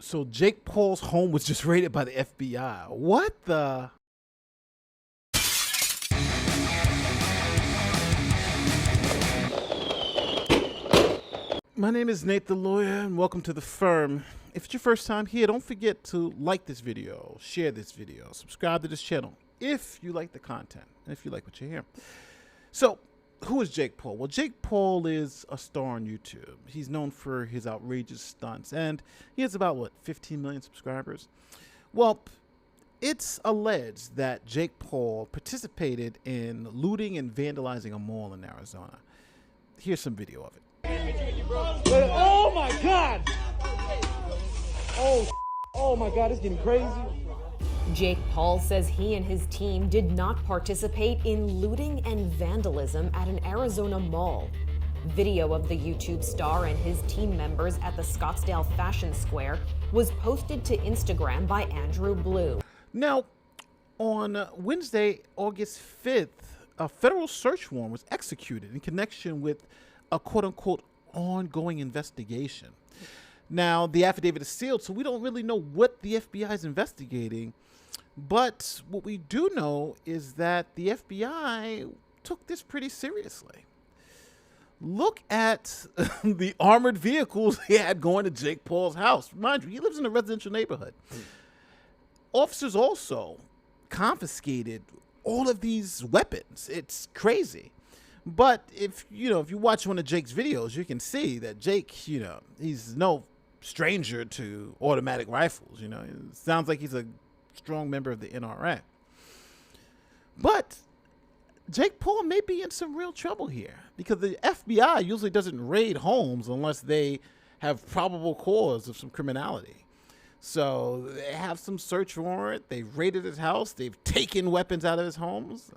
So Jake Paul's home was just raided by the FBI. What the? My name is Nate the Lawyer, and welcome to The Firm. If it's your first time here, don't forget to like this video, share this video, subscribe to this channel if you like the content, and if you like what you hear. So, who is Jake Paul? Well, Jake Paul is a star on YouTube. He's known for his outrageous stunts, and he has about, 15 million subscribers? Well, it's alleged that Jake Paul participated in looting and vandalizing a mall in Arizona. Here's some video of it. Oh my God! Oh my God, it's getting crazy. Jake Paul says he and his team did not participate in looting and vandalism at an Arizona mall. Video of the YouTube star and his team members at the Scottsdale Fashion Square was posted to Instagram by Andrew Blue. Now, on Wednesday, August 5th, a federal search warrant was executed in connection with a quote-unquote ongoing investigation. Now, the affidavit is sealed, so we don't really know what the FBI is investigating. But what we do know is that the FBI took this pretty seriously. Look at the armored vehicles he had going to Jake Paul's house. Mind you, he lives in a residential neighborhood. Officers also confiscated all of these weapons. It's crazy. But if you watch one of Jake's videos, you can see that Jake, he's no stranger to automatic rifles. It sounds like he's a strong member of the NRA. But Jake Paul may be in some real trouble here, because the FBI usually doesn't raid homes unless they have probable cause of some criminality. So they have some search warrant. They've raided his house. They've taken weapons out of his homes.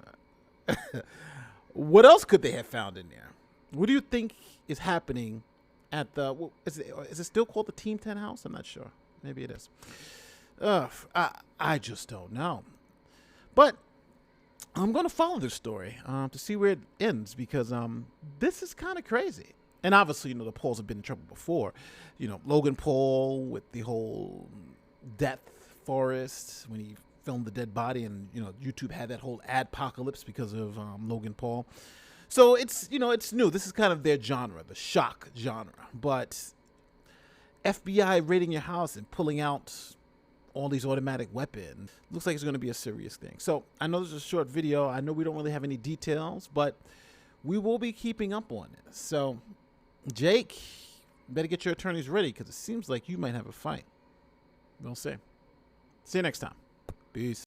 What else could they have found in there? What do you think is happening at the, is it still called the Team 10 house? I'm not sure. Maybe it is. I just don't know. But I'm going to follow this story to see where it ends, because this is kind of crazy. And obviously, the Pauls have been in trouble before. Logan Paul with the whole death forest when he filmed the dead body, and YouTube had that whole adpocalypse because of Logan Paul. So it's it's new. This is kind of their genre, the shock genre. But FBI raiding your house and pulling out all these automatic weapons looks like it's going to be a serious thing. So I know this is a short video. I know we don't really have any details, but we will be keeping up on it. So Jake, better get your attorneys ready, because it seems like you might have a fight. We'll see. See you next time. Peace.